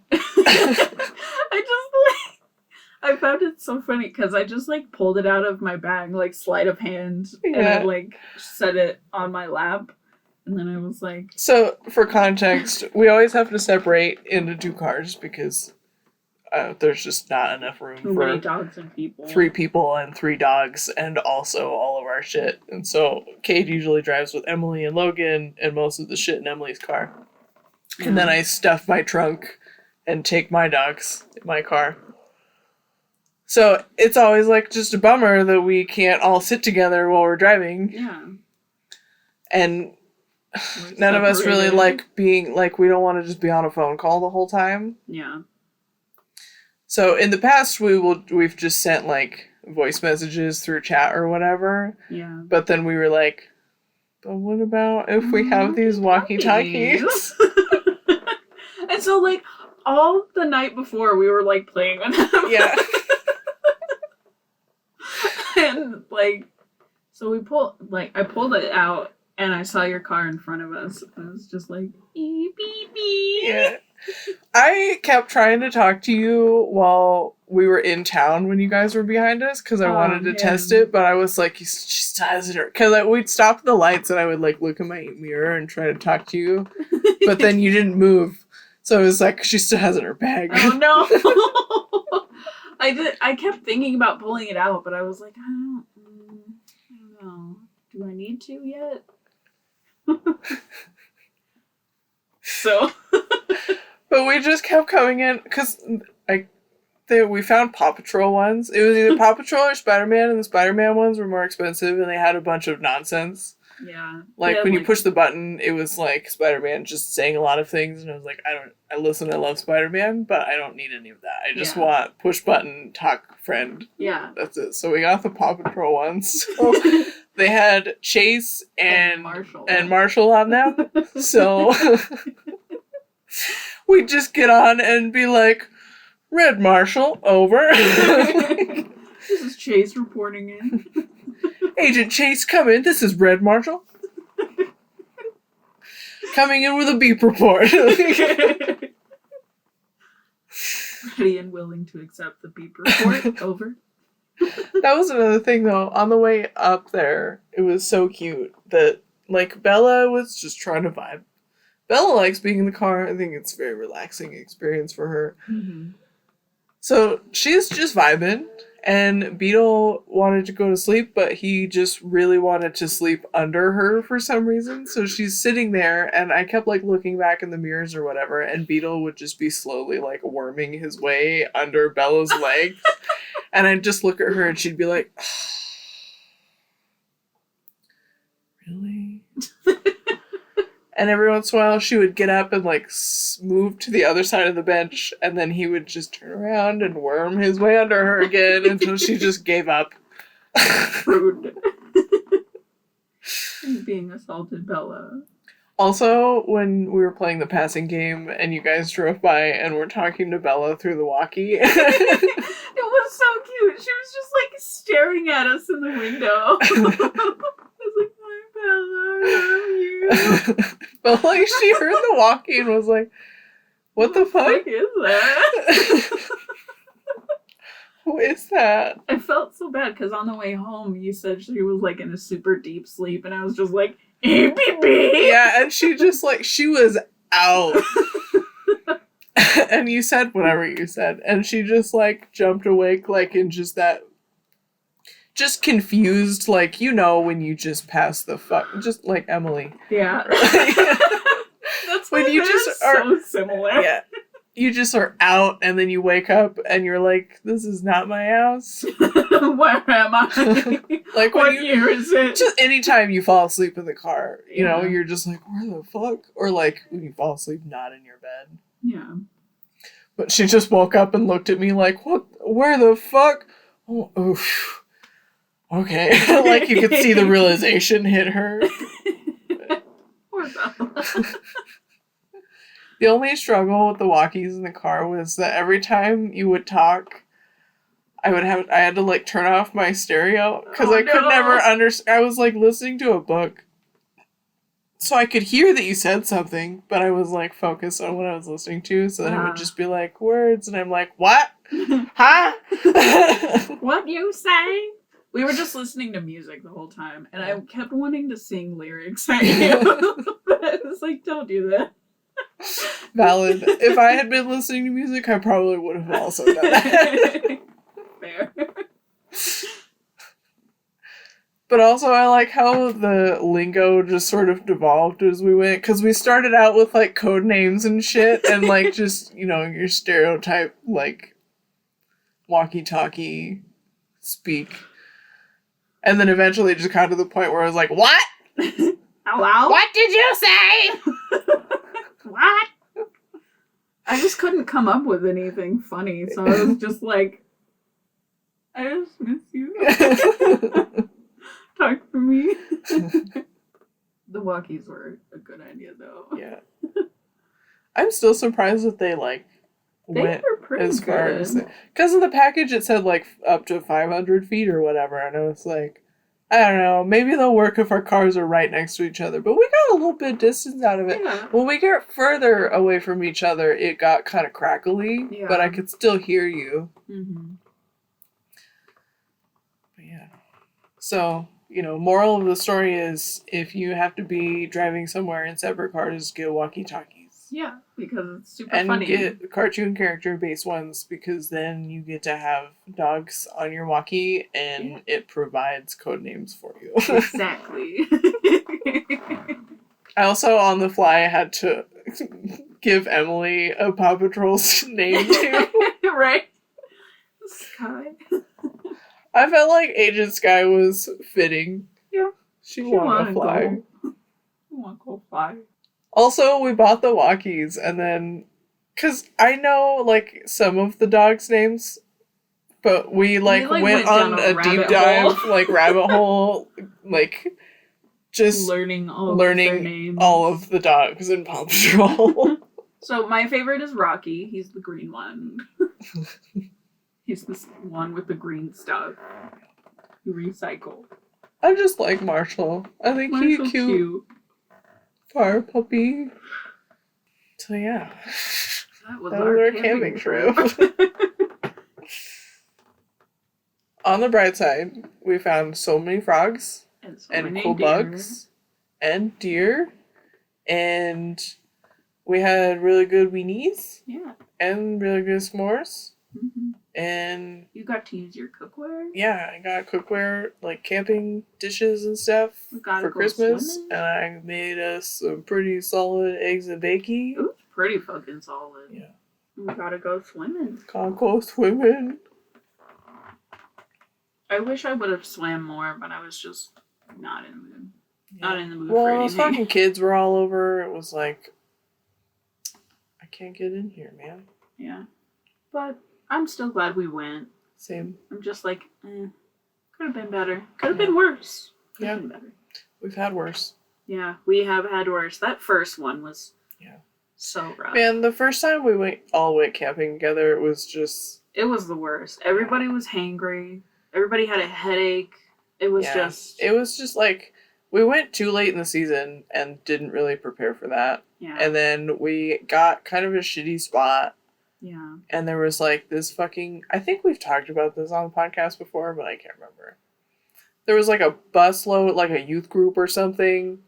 I found it so funny because I just like pulled it out of my bag, like sleight of hand, and I like set it on my lap, and then I was like... So, for context, we always have to separate into 2 cars because there's just not enough room for many dogs and people. 3 people and 3 dogs, and also all of our shit. And so, Cade usually drives with Emily and Logan, and most of the shit in Emily's car. Yeah. And then I stuff my trunk and take my dogs in my car. So, it's always, like, just a bummer that we can't all sit together while we're driving. Yeah. And none of us really like being, like, we don't want to just be on a phone call the whole time. Yeah. So, in the past, we've just sent, like, voice messages through chat or whatever. Yeah. But then we were like, but what about if we have these walkie-talkies? And so, like, all the night before, we were, like, playing with them. Yeah. And, like, so I pulled it out, and I saw your car in front of us. I was just like, beep, beep, beep. Yeah. I kept trying to talk to you while we were in town when you guys were behind us, because I wanted to test it, but I was like, she still hasn't heard. Because we'd stop at the lights, and I would, like, look in my mirror and try to talk to you, but then you didn't move. So I was like, she still hasn't her bag. Oh, no. I kept thinking about pulling it out, but I was like, I don't know. Do I need to yet? So. But we just kept coming in, because we found Paw Patrol ones. It was either Paw Patrol or Spider-Man, and the Spider-Man ones were more expensive, and they had a bunch of nonsense. Yeah. Like, when you push the button, it was like Spider-Man just saying a lot of things, and I was like, I love Spider-Man, but I don't need any of that. I just want push button, talk friend. Yeah. That's it. So we got the Paw Patrol ones. So they had Chase and Marshall on them. So we just get on and be like, Red Marshall, over. This is Chase reporting in. Agent Chase, come in. This is Red Marshall. Coming in with a beep report. Ready and willing to accept the beep report. Over. That was another thing, though. On the way up there, it was so cute that, like, Bella was just trying to vibe. Bella likes being in the car. I think it's a very relaxing experience for her. Mm-hmm. So she's just vibing. And Beetle wanted to go to sleep, but he just really wanted to sleep under her for some reason. So she's sitting there, and I kept like looking back in the mirrors or whatever, and Beetle would just be slowly like worming his way under Bella's legs. And I'd just look at her, and she'd be like, really? And every once in a while, she would get up and like move to the other side of the bench, and then he would just turn around and worm his way under her again until she just gave up. Rude. He's being assaulted, Bella. Also, when we were playing the passing game and you guys drove by and were talking to Bella through the walkie. It was so cute. She was just like staring at us in the window. I was like, hi Bella, I love you. But like she heard the walkie and was like, what the fuck is that? Who is that? I felt so bad because on the way home you said she was like in a super deep sleep, and I was just like, beep. Yeah, and she just like, she was out. And you said whatever you said, and she just like jumped awake like in just that, just confused, like, you know, when you just pass the fuck, just like Emily. Yeah. That's when you just are so similar. Yeah. You just are out, and then you wake up and you're like, this is not my house. Where am I? Like, what year is it? Just anytime you fall asleep in the car, you know, you're just like, where the fuck? Or like when you fall asleep not in your bed. Yeah. But she just woke up and looked at me like, what? Where the fuck? Oh, oof. Okay. Like you could see the realization hit her. Poor Bella. The only struggle with the walkies in the car was that every time you would talk, I had to like turn off my stereo because I could never understand. I was like listening to a book, so I could hear that you said something, but I was like focused on what I was listening to, so then it would just be like words, and I'm like, what? Huh? What you say? We were just listening to music the whole time, and I kept wanting to sing lyrics at you, but I was like, don't do that. Valid. If I had been listening to music, I probably would have also done that. Fair. But also, I like how the lingo just sort of devolved as we went, because we started out with like code names and shit, and like just, you know, your stereotype like walkie-talkie speak, and then eventually it just got to the point where I was like, what? Hello? What did you say? What? I just couldn't come up with anything funny, so I was just like, I just miss you. Talk to me. The walkies were a good idea, though. Yeah. I'm still surprised that they like went as far as, because in the package it said like up to 500 feet or whatever, and I was like, I don't know, maybe they'll work if our cars are right next to each other, but we got a little bit of distance out of it. Yeah. When we get further away from each other, it got kind of crackly, but I could still hear you. Mm-hmm. But yeah. So, you know, moral of the story is, if you have to be driving somewhere in separate cars, get walkie-talkies. Yeah, because it's super and funny. And get cartoon character-based ones, because then you get to have dogs on your walkie, and it provides code names for you. Exactly. I also, on the fly, had to give Emily a Paw Patrol name, too. Right? Sky. I felt like Agent Sky was fitting. Yeah. She wanted to fly. She wanted to go fly. Also, we bought the walkies, and then, because I know, like, some of the dogs' names, but we went on a deep dive, like, rabbit hole, like, just learning all of the dogs in Paw Patrol. So, my favorite is Rocky. He's the green one. He's this one with the green stuff. You recycle. I just like Marshall. I think he's cute. Fire puppy. So yeah. That was our camping trip. On the bright side, we found so many frogs and cool bugs and deer, and we had really good weenies. Yeah. And really good s'mores. Mm-hmm. And you got to use your cookware. Yeah, I got cookware, like camping dishes and stuff for Christmas, swimming. and I made us some pretty solid eggs and bacon. It was pretty fucking solid. Yeah. We gotta go swimming. Gotta go swimming. I wish I would have swam more, but I was just not in the mood. Yeah. Not in the mood well, for anything. Well, fucking kids were all over. It was like, I can't get in here, man. Yeah. But I'm still glad we went. Same. I'm just like, could have been better. Could have been worse. Could have been better. We've had worse. Yeah, we have had worse. That first one was so rough. Man, the first time we all went camping together, it was just... It was the worst. Everybody was hangry. Everybody had a headache. It was just... It was just like, we went too late in the season and didn't really prepare for that. Yeah. And then we got kind of a shitty spot. Yeah. And there was like this fucking... I think we've talked about this on the podcast before, but I can't remember. There was like a busload, like a youth group or something.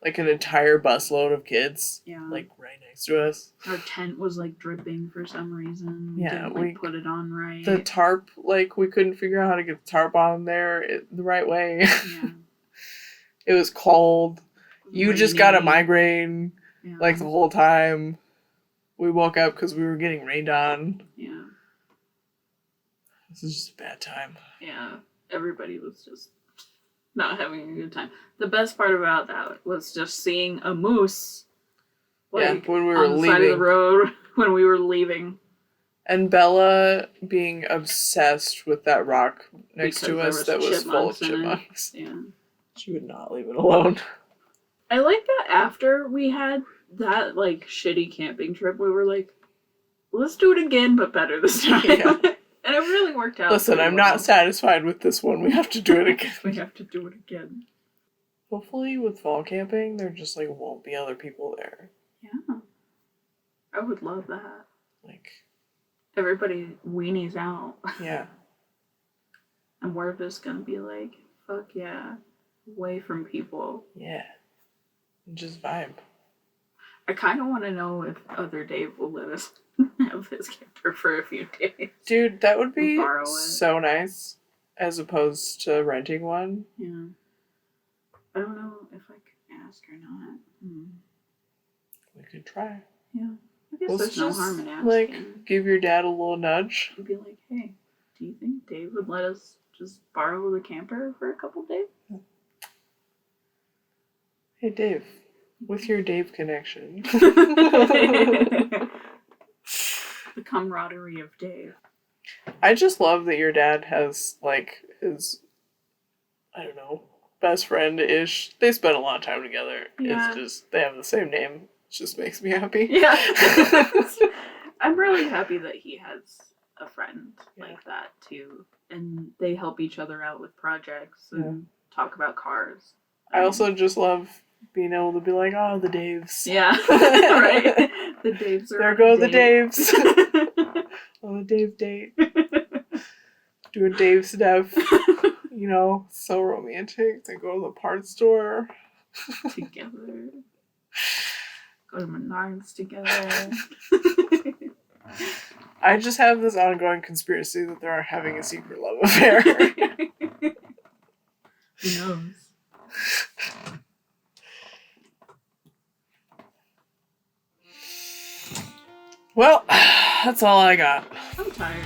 Like an entire busload of kids. Yeah. Like right next to us. Our tent was like dripping for some reason. We Yeah, didn't like put it on right. The tarp, like we couldn't figure out how to get the tarp on there the right way. Yeah. It was cold. You Rainy. just got a migraine Yeah. like the whole time. We woke up because we were getting rained on. Yeah. This is just a bad time. Yeah. Everybody was just not having a good time. The best part about that was just seeing a moose. Like, when we were on the leaving. side of the road when we were leaving. And Bella being obsessed with that rock next Because to there us that was full of chipmunks in it. chipmunks. Yeah. She would not leave it alone. I like that after we had that like shitty camping trip, we were like, let's do it again, but better this time. Yeah. And it really worked out. Listen, I'm not satisfied with this one. We have to do it again. We have to do it again. Hopefully with fall camping, there just like won't be other people there. Yeah. I would love that. Like, everybody weenies out. yeah. And we're just gonna be like, fuck yeah. Away from people. Yeah. Just vibe. I kind of want to know if other Dave will let us have his camper for a few days. Dude, that would be Borrow it. so nice, as opposed to renting one. Yeah. I don't know if I can ask or not. We could try. Yeah. I guess Let's there's no just, harm in asking. like, give your dad a little nudge. And be like, hey, do you think Dave would let us just borrow the camper for a couple days? Hey, Dave. With your Dave connection. The camaraderie of Dave. I just love that your dad has, like, his, I don't know, best friend-ish. They spend a lot of time together. Yeah. It's just, they have the same name. It just makes me happy. Yeah. I'm really happy that he has a friend like that, too. And they help each other out with projects and talk about cars. I also just love being able to be like, oh, the Daves. Yeah, right. The Daves are there go the Daves. On a Dave date. Doing Dave stuff. You know, so romantic. They go to the parts store. Together. Go to Menards together. I just have this ongoing conspiracy that they're having a secret love affair. Who knows? Well, that's all I got. I'm tired.